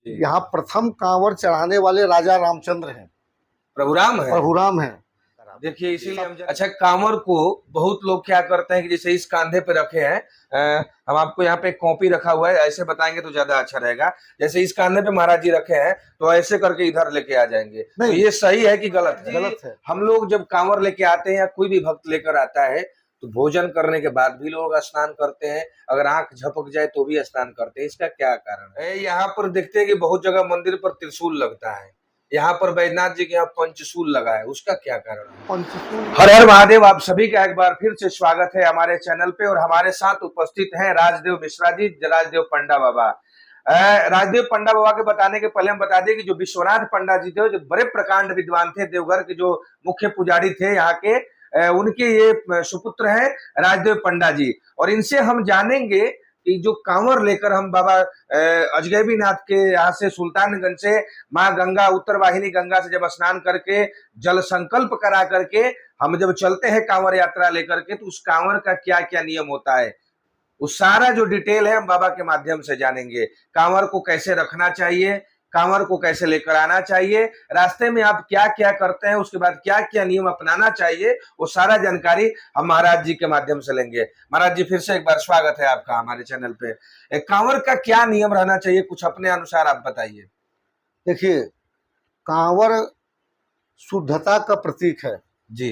जी। यहाँ प्रथम कांवर चढ़ाने वाले राजा रामचंद्र हैं, प्रभुराम है। प्रभुराम हैं। देखिए इसीलिए हम अच्छा कांवर को बहुत लोग क्या करते हैं कि जैसे इस कांधे पे रखे हैं, हम आपको यहाँ पे एक कॉपी रखा हुआ है, ऐसे बताएंगे तो ज्यादा अच्छा रहेगा। जैसे इस कांधे पे महाराज जी रखे हैं तो ऐसे करके इधर लेके आ जाएंगे, तो ये सही है कि गलत है? गलत है। हम लोग जब कांवर लेके आते हैं या कोई भी भक्त लेकर आता है तो भोजन करने के बाद भी लोग स्नान करते हैं, अगर आंख झपक जाए तो भी स्नान करते हैं, इसका क्या कारण है? यहाँ पर देखते हैं कि बहुत जगह मंदिर पर त्रिशूल लगता है, यहाँ पर बैजनाथ जी के यहाँ पंचशूल लगा है, उसका क्या कारण है? पंचशूल। हर हर महादेव। आप सभी का एक बार फिर से स्वागत है हमारे चैनल पे, और हमारे साथ उपस्थित हैं राजदेव मिश्रा जी, राजदेव पंडा बाबा। राजदेव पंडा बाबा के बताने के पहले हम बता दें कि जो विश्वनाथ पंडा जी थे, जो बड़े प्रकांड विद्वान थे, देवघर के जो मुख्य पुजारी थे यहाँ के, उनके ये सुपुत्र हैं राजदेव पंडा जी, और इनसे हम जानेंगे कि जो कांवर लेकर हम बाबा अजगैबीनाथ के यहाँ से सुल्तानगंज से माँ गंगा, उत्तर वाहिनी गंगा से जब स्नान करके जल संकल्प करा करके हम जब चलते हैं कांवर यात्रा लेकर के, तो उस कांवर का क्या क्या नियम होता है, उस सारा जो डिटेल है हम बाबा के माध्यम से जानेंगे। कांवर को कैसे रखना चाहिए, कांवर को कैसे लेकर आना चाहिए, रास्ते में आप क्या क्या करते हैं, उसके बाद क्या क्या नियम अपनाना चाहिए, वो सारा जानकारी हम महाराज जी के माध्यम से लेंगे। महाराज जी फिर से एक बार स्वागत है आपका हमारे चैनल पे। कांवर का क्या नियम रहना चाहिए, कुछ अपने अनुसार आप बताइए। देखिए, कांवर शुद्धता का प्रतीक है जी।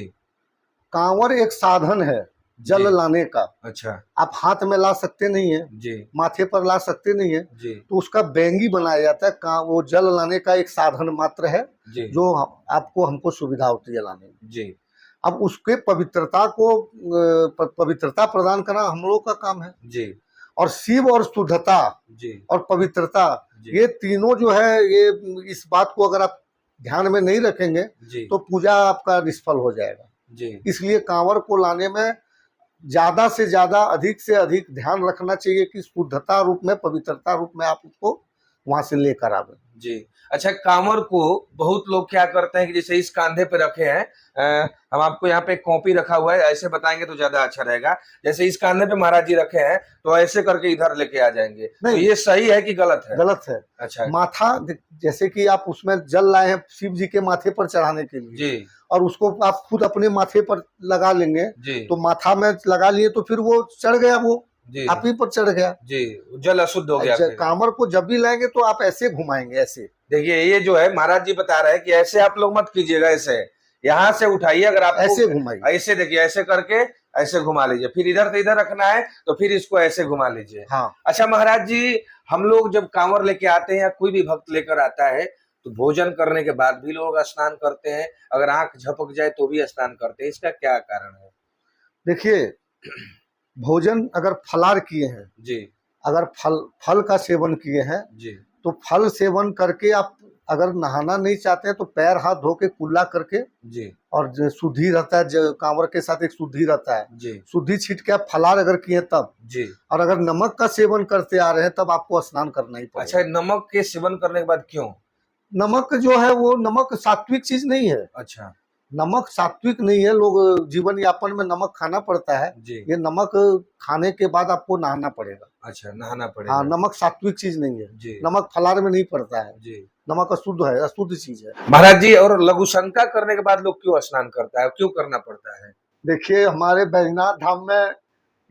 कांवर एक साधन है जल लाने का। अच्छा। आप हाथ में ला सकते नहीं है जी। माथे पर ला सकते नहीं है जी। तो उसका बैंगी बनाया जाता है। वो जल लाने का एक साधन मात्र है जी। जो आपको हमको सुविधा होती है लाने में। जी। अब उसके पवित्रता को पवित्रता प्रदान करना हम लोग का काम है। जी। और शिव और शुद्धता जी। और पवित्रता, ये तीनों जो है, ये इस बात को अगर आप ध्यान में नहीं रखेंगे तो पूजा आपका निष्फल हो जाएगा। जी। इसलिए कांवर को लाने में ज्यादा से ज्यादा, अधिक से अधिक ध्यान रखना चाहिए कि शुद्धता रूप में, पवित्रता रूप में आप उसको वहां से लेकर आवे। जी। अच्छा कांवर को बहुत लोग क्या करते हैं कि जैसे इस कांधे पे रखे हैं, हम आपको यहाँ पे एक कॉपी रखा हुआ है, ऐसे बताएंगे तो ज्यादा अच्छा रहेगा। जैसे इस कांधे पे महाराज जी रखे हैं तो ऐसे करके इधर लेके आ जाएंगे, तो ये सही है कि गलत है? गलत है। अच्छा। माथा, जैसे कि आप उसमें जल लाए हैं शिव जी के माथे पर चढ़ाने के लिए जी। और उसको आप खुद अपने माथे पर लगा लेंगे जी। तो माथा में लगा लिए तो फिर वो चढ़ गया, वो आप ही पर चढ़ गया। जी, जल अशुद्ध हो गया। कांवर को जब भी लाएंगे तो आप ऐसे घुमाएंगे, ऐसे। देखिए ये जो है महाराज जी बता रहे हैं कि ऐसे आप लोग मत कीजिएगा, ऐसे यहाँ से उठाइए, अगर आप ऐसे घुमाइए, ऐसे देखिए, ऐसे करके ऐसे घुमा लीजिए, फिर इधर से इधर रखना है तो फिर इसको ऐसे घुमा लीजिए। हाँ। अच्छा महाराज जी, हम लोग जब कांवर लेके आते हैं या कोई भी भक्त लेकर आता है तो भोजन करने के बाद भी लोग स्नान करते हैं, अगर आंख झपक जाए तो भी स्नान करते हैं, इसका क्या कारण है? देखिए, भोजन अगर फलार किए हैं जी, अगर फल का सेवन किए हैं जी, तो फल सेवन करके आप अगर नहाना नहीं चाहते हैं तो पैर हाथ धो के कुल्ला करके, जी, और शुद्धि रहता है, कांवर के साथ एक शुद्धि रहता है, जी, शुद्धि छीट के आप फलार अगर किए तब, जी, और अगर नमक का सेवन करते आ रहे हैं तब आपको स्नान करना ही पड़ेगा। अच्छा, नमक के सेवन करने के बाद क्यों? नमक जो है वो नमक सात्विक चीज नहीं है। अच्छा। नमक सात्विक नहीं है, लोग जीवन यापन में नमक खाना पड़ता है, ये नमक खाने के बाद आपको नहाना पड़ेगा। अच्छा, नहाना पड़ेगा। हाँ, नमक सात्विक चीज नहीं है जी। नमक फलार में नहीं पड़ता है जी। नमक अशुद्ध है, अशुद्ध चीज है। महाराज जी, और लघु शंका करने के बाद लोग क्यों स्नान करता है, क्यों करना पड़ता है? देखिए, हमारे बैजनाथ धाम में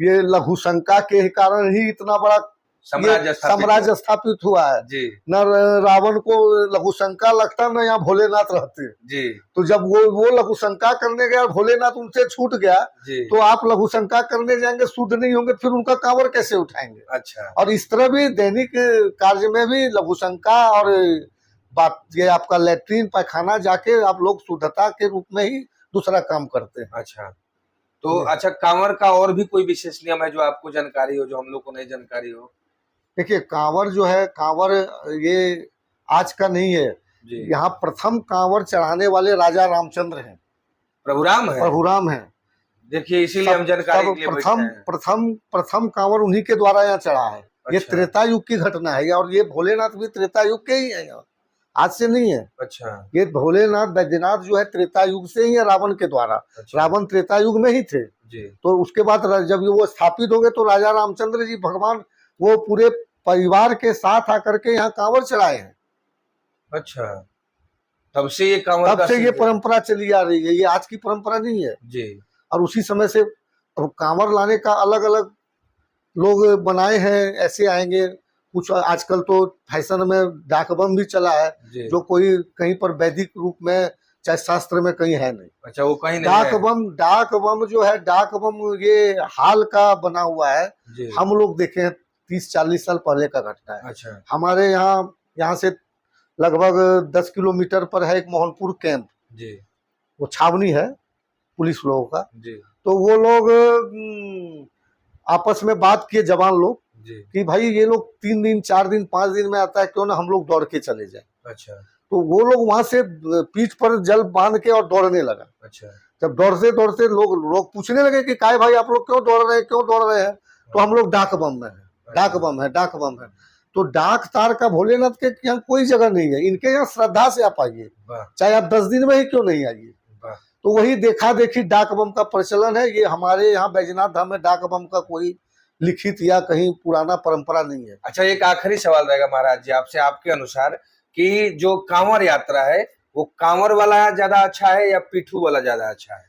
ये लघु शंका के कारण ही इतना बड़ा साम्राज्य स्थापित हुआ है। जी। न रावण को लघु शंका लगता, न यहाँ भोलेनाथ रहते। जी। तो जब वो लघु शंका करने गया, भोलेनाथ उनसे छूट गया, तो आप लघु शंका करने जाएंगे, शुद्ध नहीं होंगे, फिर उनका कांवर कैसे उठाएंगे? अच्छा। और इस तरह भी दैनिक कार्य में भी लघु शंका और बात, ये आपका लेट्रिन पैखाना जाके आप लोग शुद्धता के रूप में ही दूसरा काम करते हैं। अच्छा, तो अच्छा कांवर का और भी कोई विशेष नियम है जो आपको जानकारी हो, जो हम लोग को नहीं जानकारी हो? देखिए, कांवर जो है, कांवर ये आज का नहीं है, यहाँ प्रथम कांवर चढ़ाने वाले राजा रामचंद्र हैं, प्रभुराम है। प्रभुराम हैं। देखिए इसीलिए हम जानकारी के लिए प्रथम कांवर उन्हीं के द्वारा यहाँ चढ़ा है। अच्छा। ये त्रेता युग की घटना है, और ये भोलेनाथ भी त्रेता युग के ही है, आज से नहीं है। अच्छा। ये भोलेनाथ बैद्यनाथ जो है त्रेता युग से ही है, रावण के द्वारा। अच्छा। रावण त्रेता युग में ही थे जी। तो उसके बाद जब वो स्थापित हो गए तो राजा रामचंद्र जी भगवान वो पूरे परिवार के साथ आकर के यहाँ कांवड़ चलाए हैं। अच्छा, तब से ये कांवड़ तब का से ये सिलसिला- परंपरा चली आ रही है, ये आज की परंपरा नहीं है। जी और उसी समय से अब कांवड़ लाने का अलग अलग लोग बनाए हैं, ऐसे आएंगे कुछ। आजकल तो फैशन में डाक बम भी चला है, जी। जो कोई कहीं पर वैदिक रूप में चाहे शास्त्र में कहीं है नहीं। अच्छा, वो कहीं नहीं डाक है। बम जो है, डाक बम ये हाल का बना हुआ है। जी। हम लोग देखे हैं 30-40 साल पहले का घटना है। अच्छा हमारे यहाँ से लगभग 10 किलोमीटर पर है एक मोहनपुर कैंप, जी वो छावनी है पुलिस लोगों का। जी तो वो लोग आपस में बात किए जवान लोग जी। कि भाई ये लोग 3 दिन 4 दिन 5 दिन में आता है, क्यों ना हम लोग दौड़ के चले जाए। अच्छा तो वो लोग वहां से पीठ पर जल बांध के और दौड़ने लगा। अच्छा जब दौड़ते दौड़ते लोग पूछने लगे कि काय भाई आप लोग क्यों दौड़ रहे हैं, क्यों दौड़ रहे हैं? तो हम लोग डाक बम में है, डाक बम है, डाक बम है। तो डाक तार का भोलेनाथ के यहाँ कोई जगह नहीं है, इनके यहाँ श्रद्धा से आप आइए, वाह चाहे आप 10 दिन में ही क्यों नहीं आइए। वाह। तो वही देखा देखी डाक बम का प्रचलन है। ये हमारे यहाँ बैजनाथ धाम में डाक बम का कोई लिखित या कहीं पुराना परंपरा नहीं है। अच्छा, एक आखिरी सवाल रहेगा महाराज जी आपसे, आपके अनुसार कि जो कांवड़ यात्रा है वो कांवड़ वाला ज्यादा अच्छा है या पिट्ठू वाला ज्यादा अच्छा है?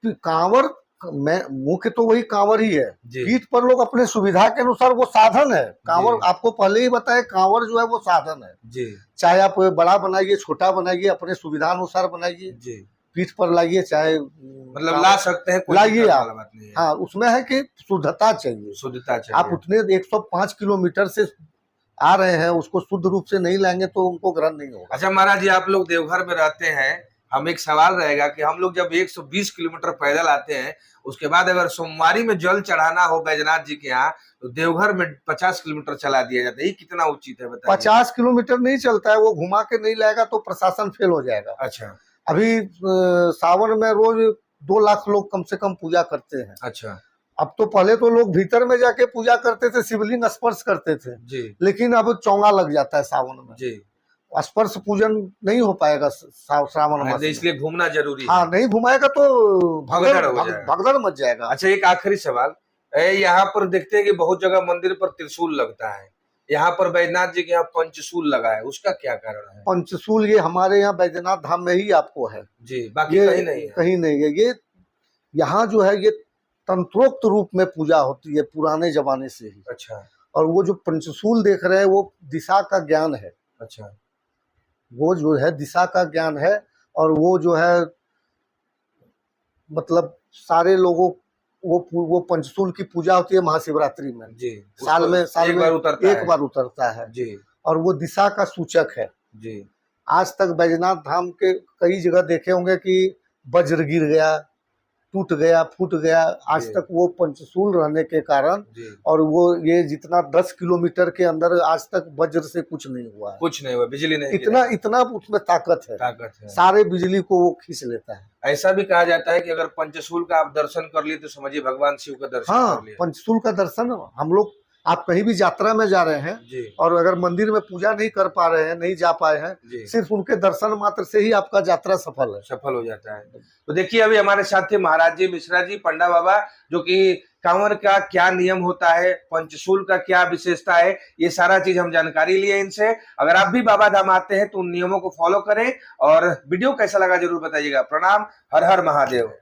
कांवड़ में मुख्य तो वही कांवड़ ही है। जी पीठ पर लोग अपने सुविधा के अनुसार, वो साधन है कांवड़। जी। आपको पहले ही बताए, कांवड़ जो है वो साधन है। जी चाहे आप बड़ा बनाइए, छोटा बनाइए, अपने सुविधा अनुसार बनाइए, जी। पीठ पर लाइए, चाहे मतलब ला सकते हैं, कोई लाइए दिक्कत आप। वाला बात नहीं है। हाँ, उसमें है कि शुद्धता चाहिए। शुद्धता आप चाहिए। उतने 105 किलोमीटर से आ रहे हैं, उसको शुद्ध रूप से नहीं लाएंगे तो उनको ग्रहण नहीं होगा। अच्छा महाराज जी, आप लोग देवघर में रहते हैं, हम एक सवाल रहेगा कि हम लोग जब 120 किलोमीटर पैदल आते हैं, उसके बाद अगर सोमवारी में जल चढ़ाना हो बैजनाथ जी के यहाँ, तो देवघर में 50 किलोमीटर चला दिया जाता है। ये कितना उचित है बताइए? 50 किलोमीटर नहीं चलता है, वो घुमा के नहीं लाएगा तो प्रशासन फेल हो जाएगा। अच्छा अभी सावन में रोज 2 लाख लोग कम से कम पूजा करते हैं। अच्छा अब तो पहले तो लोग भीतर में जाके पूजा करते थे, शिवलिंग स्पर्श करते थे, जी लेकिन अब चौंगा लग जाता है सावन में। जी। स्पर्श पूजन नहीं हो पाएगा श्रावण मास में। इसलिए घूमना जरूरी हाँ, है। नहीं घुमाएगा तो भगदड़ हो जाएगा। भगदड़ मच जाएगा। अच्छा, एक आखिरी सवाल, यहाँ पर देखते हैं कि बहुत जगह मंदिर पर त्रिशूल लगता है, यहाँ पर बैजनाथ जी के यहाँ पंचशूल लगा है, उसका क्या कारण है? पंचशूल ये हमारे यहाँ बैजनाथ धाम में ही आपको है जी, बाकी ये, कहीं नहीं है। कहीं नहीं है। ये यहाँ जो है ये तंत्रोक्त रूप में पूजा होती है पुराने जमाने से ही। अच्छा और वो जो पंचशूल देख रहे हैं वो दिशा का ज्ञान है, अच्छा वो जो है दिशा का ज्ञान है। और वो जो है मतलब सारे लोगों वो पंचशूल की पूजा होती है महाशिवरात्रि में। जी। साल में एक बार उतरता एक है। बार उतरता है। जी और वो दिशा का सूचक है। जी आज तक बैजनाथ धाम के कई जगह देखे होंगे कि वज्र गिर गया, टूट गया, फूट गया। आज जी। तक वो पंचशूल रहने के कारण, जी। और वो ये जितना 10 किलोमीटर के अंदर आज तक वज्र से कुछ नहीं हुआ है। कुछ नहीं हुआ, बिजली नहीं इतना गिरा। इतना उसमें ताकत है, ताकत है। सारे बिजली को वो खींच लेता है। ऐसा भी कहा जाता है कि अगर पंचशूल का आप दर्शन कर लिए तो समझिए भगवान शिव का दर्शन हाँ, कर लिया। पंचशूल का दर्शन हम लोग, आप कहीं भी यात्रा में जा रहे हैं जी और अगर मंदिर में पूजा नहीं कर पा रहे हैं, नहीं जा पाए हैं, जी, सिर्फ उनके दर्शन मात्र से ही आपका यात्रा सफल है। सफल हो जाता है। तो देखिए, अभी हमारे साथ थे महाराज जी मिश्रा जी, पंडा बाबा, जो कि कांवड़ का क्या नियम होता है, पंचशूल का क्या विशेषता है, ये सारा चीज हम जानकारी लिए इनसे। अगर आप भी बाबा धाम आते हैं तो उन नियमों को फॉलो करें। और वीडियो कैसा लगा जरूर बताइएगा। प्रणाम, हर हर महादेव।